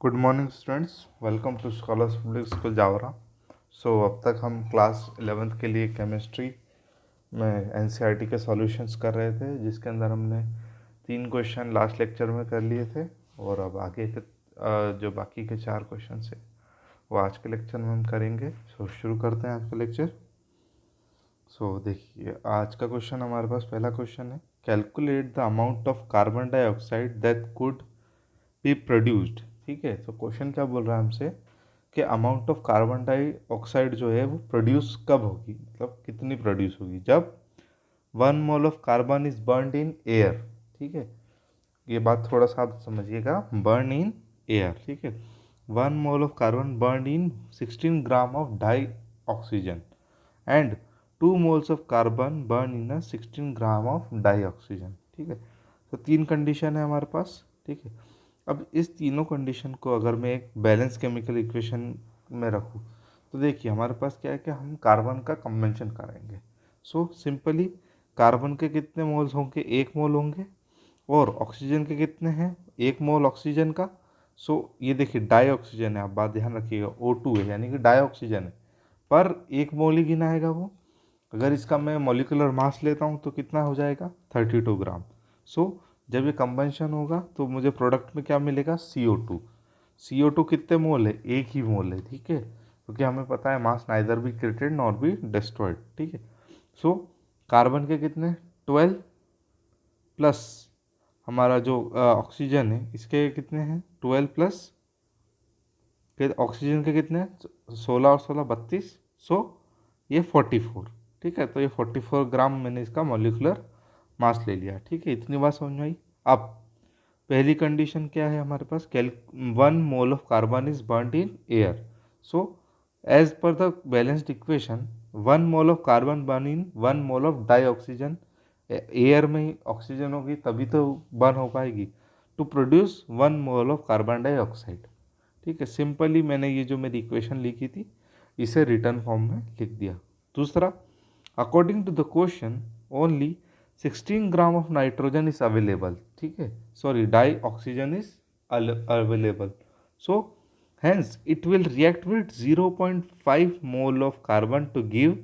Good morning students, welcome to scholars public school Jaora. अब तक हम क्लास 11th के लिए केमिस्ट्री में एनसीईआरटी के सॉल्यूशंस कर रहे थे, जिसके अंदर हमने 3 क्वेश्चन लास्ट लेक्चर में कर लिए थे और अब आगे के जो बाकी के 4 क्वेश्चन है वो आज के लेक्चर में हम करेंगे। शुरू करते हैं आज का लेक्चर। देखिए, आज का क्वेश्चन हमारे पास पहला क्वेश्चन है, calculate the amount of carbon dioxide that could be produced. ठीक है, तो क्वेश्चन क्या बोल रहा है हमसे कि अमाउंट ऑफ कार्बन डाइऑक्साइड जो है वो प्रोड्यूस कब होगी, मतलब कितनी प्रोड्यूस होगी जब 1 mole of carbon is burn in air. ठीक है, ये बात थोड़ा सा आप समझिएगा, बर्न इन एयर। ठीक है, 1 mole of carbon burn in 16 gram of dioxygen and 2 moles of carbon burn in 16 gram of dioxygen. ठीक है, तो 3 कंडीशन है हमारे पास। ठीक है, अब इस तीनों कंडीशन को अगर मैं एक बैलेंस केमिकल इक्वेशन में रखूँ तो देखिए हमारे पास क्या है कि हम कार्बन का कंवेंशन करेंगे। सिंपली कार्बन के कितने मोल्स होंगे, 1 मोल होंगे, और ऑक्सीजन के कितने हैं, 1 मोल ऑक्सीजन का। ये देखिए डाई ऑक्सीजन है, आप बात ध्यान रखिएगा, O2 है यानी कि डाई ऑक्सीजन है, पर 1 मोल ही गिनाएगा वो। अगर इसका मैं मॉलिक्यूलर मास लेता हूँ तो कितना हो जाएगा, 32 ग्राम। जब ये कंबंशन होगा तो मुझे प्रोडक्ट में क्या मिलेगा, CO2। CO2 कितने मोल है, 1 ही मोल है। ठीक है, क्योंकि हमें पता है mass neither be created nor be destroyed. ठीक है, सो कार्बन के कितने, 12, प्लस हमारा जो ऑक्सीजन है इसके कितने हैं, 12 प्लस ऑक्सीजन के कितने हैं, 16 और 16 32। ये 44। ठीक है, तो ये 44 ग्राम मैंने इसका मॉलिक्यूलर मास ले लिया। ठीक है, इतनी बात समझ में आई। अब पहली कंडीशन क्या है हमारे पास, 1 mole of carbon is burn in air. So as per the balanced equation 1 mole of carbon burn in 1 mole of dioxygen. Air में ही ऑक्सीजन होगी तभी तो बर्न हो पाएगी, to produce 1 mole of carbon dioxide. ठीक है, simply मैंने ये जो मेरी इक्वेशन लिखी थी इसे रिटर्न फॉर्म में लिख दिया। दूसरा, according to the question only 16 gram of nitrogen is available. ठीक है, sorry, dioxygen is available. So hence it will react with 0.5 mole of carbon to give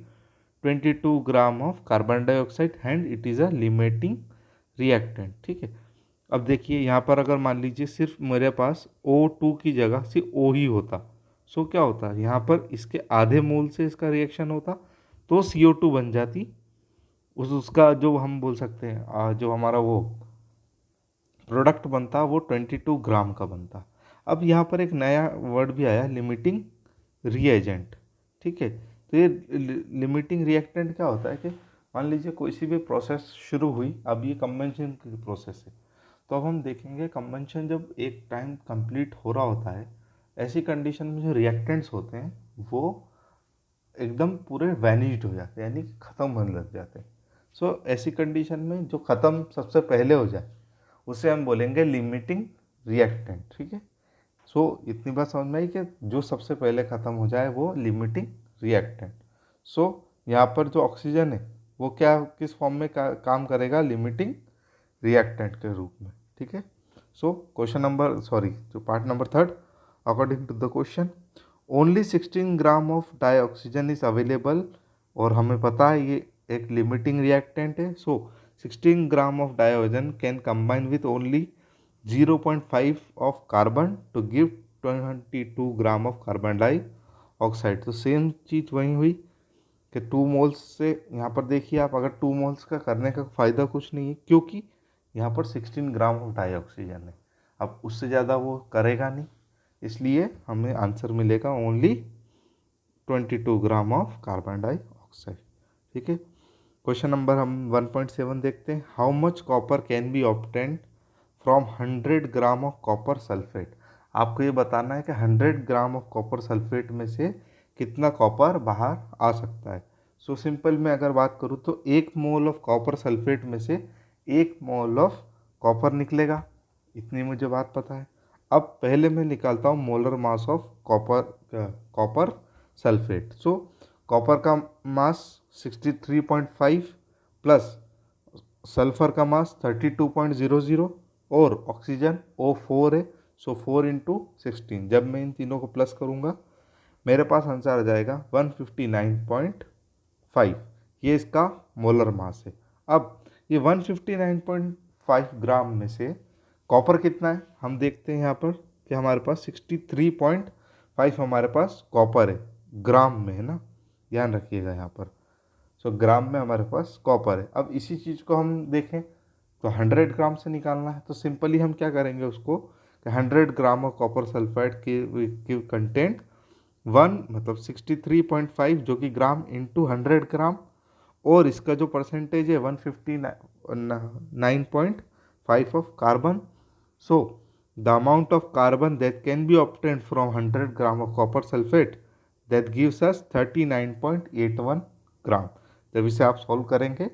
22 gram of carbon dioxide and it is a limiting reactant. ठीक है, अब देखिए यहाँ पर अगर मान लीजिए सिर्फ मेरे पास O2 की जगह सिर्फ O ही होता, क्या होता, यहाँ पर इसके आधे मोल से इसका रिएक्शन होता तो CO2 बन जाती। उसका जो हम बोल सकते हैं जो हमारा वो प्रोडक्ट बनता वो 22 ग्राम का बनता। अब यहाँ पर एक नया वर्ड भी आया, लिमिटिंग रिएजेंट। ठीक है, तो ये लिमिटिंग रिएक्टेंट क्या होता है कि मान लीजिए कोई सी भी प्रोसेस शुरू हुई, अब ये कंवेंशन की प्रोसेस है, तो अब हम देखेंगे कंवेंशन जब एक टाइम कंप्लीट हो रहा होता है, ऐसी कंडीशन में जो रिएक्टेंट्स होते हैं वो एकदम पूरे वैनिश्ड हो जाते हैं, यानी कि ख़त्म होने लग जाते हैं। ऐसी कंडीशन में जो ख़त्म सबसे पहले हो जाए उसे हम बोलेंगे लिमिटिंग रिएक्टेंट। ठीक है, इतनी बात समझ में आई कि जो सबसे पहले ख़त्म हो जाए वो लिमिटिंग रिएक्टेंट। यहाँ पर जो ऑक्सीजन है वो क्या किस फॉर्म में काम करेगा, लिमिटिंग रिएक्टेंट के रूप में। ठीक है, जो part number 3, according to the question only 16 gram of dioxygen is available, और हमें पता है ये एक लिमिटिंग रिएक्टेंट है। 16 gram of dioxygen can combine with only 0.5 of carbon to give 22 gram of carbon dioxide. तो सेम चीज़ वही हुई कि 2 मोल्स से, यहाँ पर देखिए आप, अगर 2 मोल्स का करने का फ़ायदा कुछ नहीं है क्योंकि यहाँ पर 16 ग्राम ऑफ डाई ऑक्सीजन है, अब उससे ज़्यादा वो करेगा नहीं, इसलिए हमें आंसर मिलेगा only 22 gram of carbon dioxide. ठीक है, क्वेश्चन नंबर हम 1.7 देखते हैं, how much copper can be obtained from 100 gram of copper sulphate. आपको ये बताना है कि 100 ग्राम ऑफ कॉपर सल्फेट में से कितना कॉपर बाहर आ सकता है। सिंपल में अगर बात करूँ तो 1 मोल ऑफ कॉपर सल्फेट में से 1 मोल ऑफ कॉपर निकलेगा, इतनी मुझे बात पता है। अब पहले मैं निकालता हूँ molar mass of copper sulphate. Copper का मास 63.5 प्लस सल्फर का मास 32.00 और ऑक्सीजन O4 है, सो 4 इंटू 16, जब मैं इन तीनों को प्लस करूँगा मेरे पास आंसर आ जाएगा 159.5। ये इसका मोलर मास है। अब ये 159.5 ग्राम में से कॉपर कितना है हम देखते हैं यहाँ पर कि हमारे पास 63.5 हमारे पास कॉपर है, ग्राम में है ना, ध्यान रखिएगा यहाँ पर। सो ग्राम में हमारे पास कॉपर है। अब इसी चीज़ को हम देखें तो 100 ग्राम से निकालना है, तो सिंपली हम क्या करेंगे उसको कि 100 ग्राम ऑफ कॉपर सल्फाइड की कंटेंट 1 मतलब 63.5 जो कि ग्राम इंटू 100 ग्राम, और इसका जो परसेंटेज है 159.5 of carbon. So the amount of carbon that can be obtained from 100 gram of copper sulphate that gives us 39.81 ग्राम। जब इसे आप सॉल्व करेंगे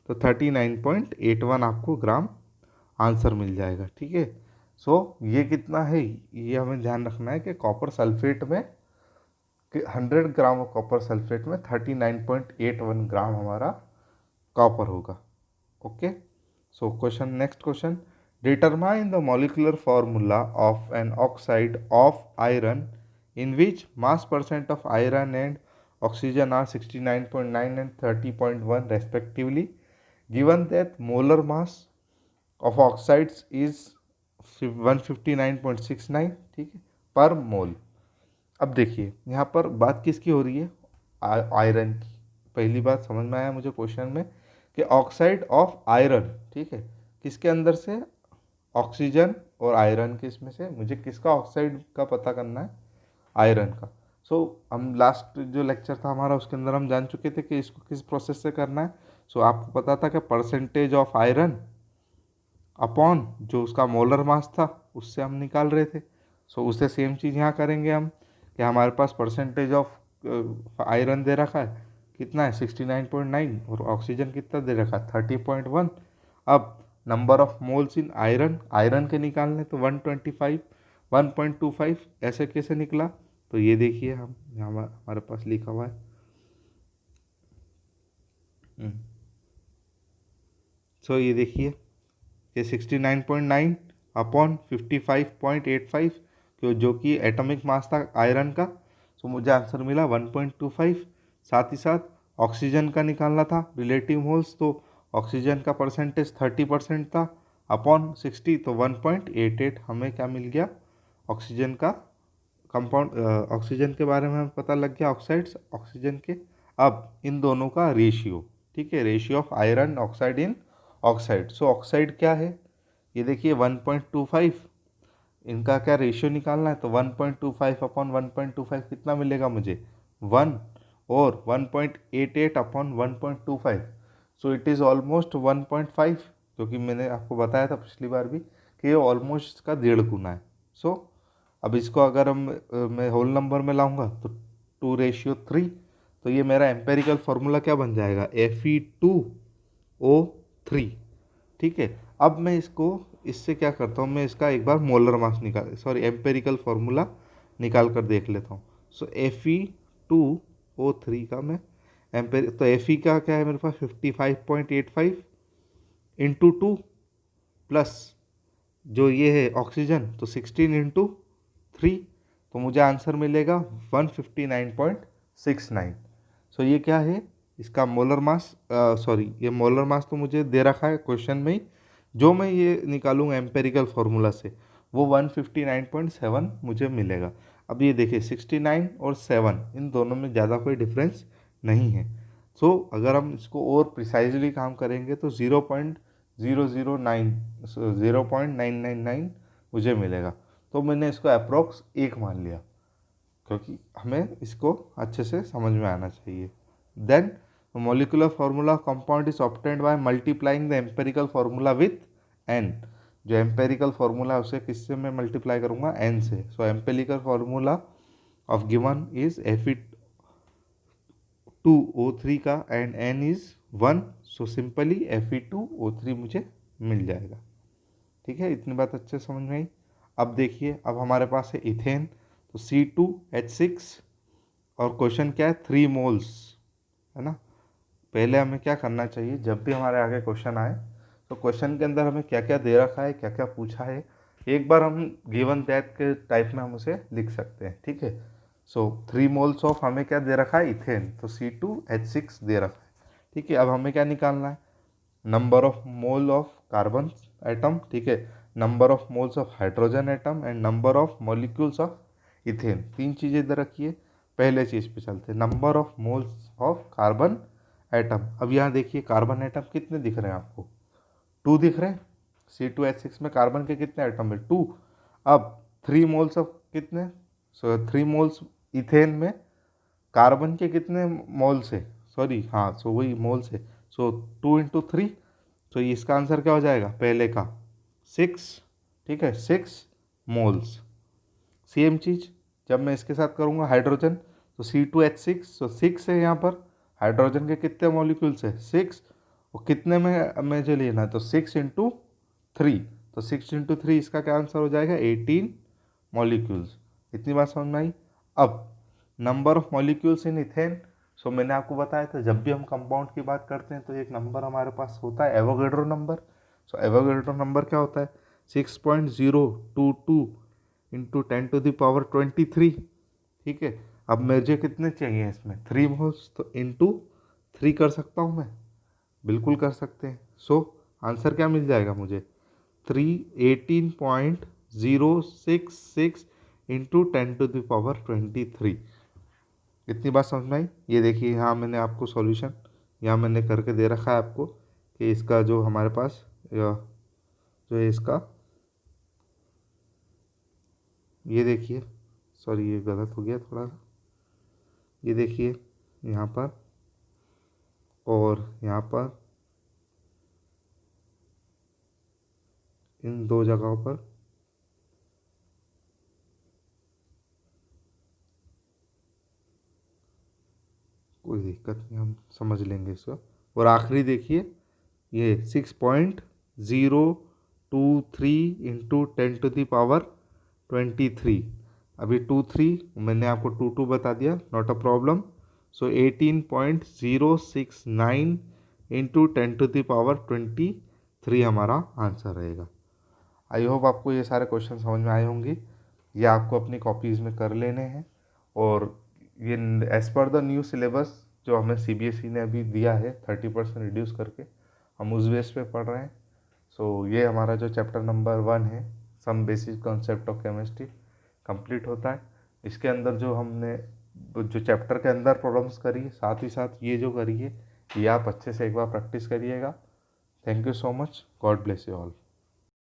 तो 39.81 आपको ग्राम आंसर मिल जाएगा। ठीक है, सो ये कितना है ये हमें ध्यान रखना है कि कॉपर सल्फेट में 100 ग्राम ऑफ कॉपर सल्फेट में 39.81 ग्राम हमारा कॉपर होगा। Okay, so question, next question, determine the molecular formula of an oxide of iron in which mass percent of iron and oxygen are 69.9 and 30.1 respectively, given that molar mass of oxides is 159.69, ठीक है, पर मोल। अब देखिए यहाँ पर बात किसकी हो रही है, आयरन की। पहली बात समझ में आया मुझे क्वेश्चन में कि ऑक्साइड ऑफ आयरन, ठीक है, किसके अंदर से, ऑक्सीजन और आयरन के इसमें से मुझे किसका ऑक्साइड का पता करना है, आयरन का। सो हम लास्ट जो लेक्चर था हमारा उसके अंदर हम जान चुके थे कि इसको किस प्रोसेस से करना है। सो आपको पता था कि परसेंटेज ऑफ आयरन अपॉन जो उसका मोलर मास था उससे हम निकाल रहे थे। सो उससे सेम चीज़ यहाँ करेंगे हम कि हमारे पास परसेंटेज ऑफ आयरन दे रखा है कितना है 69.9 और ऑक्सीजन कितना दे रखा है 30.1। अब number of moles in iron, iron के निकालने तो 125 ऐसे कैसे निकला, तो ये देखिए हम यहाँ हमारे पास लिखा हुआ है। सो ये देखिए कि 69.9 अपॉन 55.85 जो कि एटॉमिक मास था आयरन का। सो मुझे आंसर मिला 1.25। साथ ही साथ ऑक्सीजन का निकालना था रिलेटिव मोल्स, तो ऑक्सीजन का परसेंटेज 30% था अपॉन 60, तो 1.88 हमें क्या मिल गया, ऑक्सीजन का कंपाउंड, ऑक्सीजन के बारे में हमें पता लग गया, ऑक्साइड्स ऑक्सीजन के। अब इन दोनों का रेशियो, ठीक है, ratio of iron oxide in oxide. So oxide क्या है, ये देखिए 1.25, इनका क्या रेशियो निकालना है, तो 1.25 अपॉन 1.25 कितना मिलेगा मुझे 1, और 1.88 upon 1.25, so it is almost 1.5, क्योंकि मैंने आपको बताया था पिछली बार भी कि ये ऑलमोस्ट इसका 1.5 गुना है। सो अब इसको अगर मैं होल नंबर में लाऊंगा तो 2:3, तो ये मेरा एम्पेरिकल फार्मूला क्या बन जाएगा Fe2O3। ठीक है, अब मैं इसको इससे क्या करता हूँ, मैं इसका एक बार मोलर मास एम्पेरिकल फार्मूला निकाल कर देख लेता हूँ। सो Fe2O3 का मैं तो Fe का क्या है मेरे पास 55.85 इंटू 2 प्लस जो ये है ऑक्सीजन तो 16 इंटू 3, तो मुझे आंसर मिलेगा 159.69। सो ये क्या है, इसका मोलर मास, ये मोलर मास तो मुझे दे रखा है क्वेश्चन में ही, जो मैं ये निकालूंगा एम्पेरिकल फार्मूला से वो 159.7 मुझे मिलेगा। अब ये देखिए 69 और 7 इन दोनों में ज़्यादा कोई डिफरेंस नहीं है। सो अगर हम इसको और प्रिसाइजली काम करेंगे तो 0.999 मुझे मिलेगा। तो मैंने इसको अप्रोक्स 1 मान लिया, क्योंकि हमें इसको अच्छे से समझ में आना चाहिए। Then molecular formula compound is obtained by multiplying the empirical formula with n। जो एम्पेरिकल फार्मूला है उसे किससे मैं मल्टीप्लाई करूँगा, n से। So empirical formula of given is Fe2O3 का and n is 1, so simply Fe2O3 मुझे मिल जाएगा। ठीक है, इतनी बात अच्छे समझ में आई। अब देखिए, अब हमारे पास है इथेन, तो C2H6 और क्वेश्चन क्या है 3 मोल्स, है ना। पहले हमें क्या करना चाहिए, जब भी हमारे आगे क्वेश्चन आए तो क्वेश्चन के अंदर हमें क्या क्या दे रखा है, क्या क्या पूछा है, एक बार हम गिवन दैट के टाइप में हम उसे लिख सकते हैं, ठीक है। सो 3 मोल्स ऑफ हमें क्या दे रखा है, इथेन, तो C2H6 दे रखा है, ठीक है। अब हमें क्या निकालना है, number of mole of carbon atom, ठीक है, number of moles of hydrogen atom and number of molecules of ethane. 3 चीज़ें दे रखी है। पहले चीज़ पे चलते हैं, number of moles of carbon atom. अब यहाँ देखिए कार्बन एटम कितने दिख रहे हैं आपको, 2 दिख रहे हैं। C2H6 में कार्बन के कितने एटम है, 2। अब 3 मोल्स ऑफ कितने, 3 मोल्स इथेन में कार्बन के कितने मोल्स है, सॉरी हाँ, सो वही मोल्स है। सो 2 इंटू 3, तो इसका आंसर क्या हो जाएगा, पहले का 6, ठीक है, 6 मोल्स। सेम चीज़ जब मैं इसके साथ करूँगा हाइड्रोजन, तो C2H6, तो 6 है यहाँ पर, हाइड्रोजन के कितने मॉलिक्यूल्स है, 6, और कितने में मुझे लेना है, तो 6 इंटू 3, तो 6 इंटू 3 इसका क्या आंसर हो जाएगा, 18 मॉलिक्यूल्स। इतनी बात समझ में आई। अब number of molecules in ethane, so मैंने आपको बताया था जब भी हम कंपाउंड की बात करते हैं तो एक नंबर हमारे पास होता है एवोगैड्रो नंबर। सो एवोगैड्रो नंबर क्या होता है, 6.022 इंटू 10⁻23, ठीक है। अब मुझे कितने चाहिए इसमें, 3 मोल्स, तो इंटू 3 कर सकता हूँ मैं, बिल्कुल कर सकते हैं। सो आंसर क्या मिल जाएगा मुझे, 18.066 इंटू 10⁻23। इतनी बात समझ में आई। ये देखिए यहाँ मैंने आपको सॉल्यूशन यहाँ मैंने करके दे रखा है आपको, कि इसका जो हमारे पास जो है इसका, ये देखिए, सॉरी ये गलत हो गया थोड़ा सा, ये देखिए यहाँ पर और यहाँ पर, इन 2 जगहों पर कोई दिक्कत नहीं, हम समझ लेंगे इसको। और आखिरी देखिए ये 6.023 इंटू 10⁻23, अभी 23 मैंने आपको 22 बता दिया, not a problem. So 18.069 into 10⁻23 हमारा आंसर रहेगा। आई होप आपको ये सारे क्वेश्चन समझ में आए होंगे। ये आपको अपनी कॉपीज़ में कर लेने हैं, और ये as per the new syllabus जो हमें CBSE ने अभी दिया है 30% रिड्यूस करके, हम उस बेस पे पढ़ रहे हैं। सो ये हमारा जो चैप्टर नंबर 1 है, some basic concept of chemistry, complete होता है। इसके अंदर जो हमने जो चैप्टर के अंदर प्रॉब्लम्स करी, साथ ही साथ ये जो करी है, ये आप अच्छे से एक बार प्रैक्टिस करिएगा। Thank you so much, God bless you all.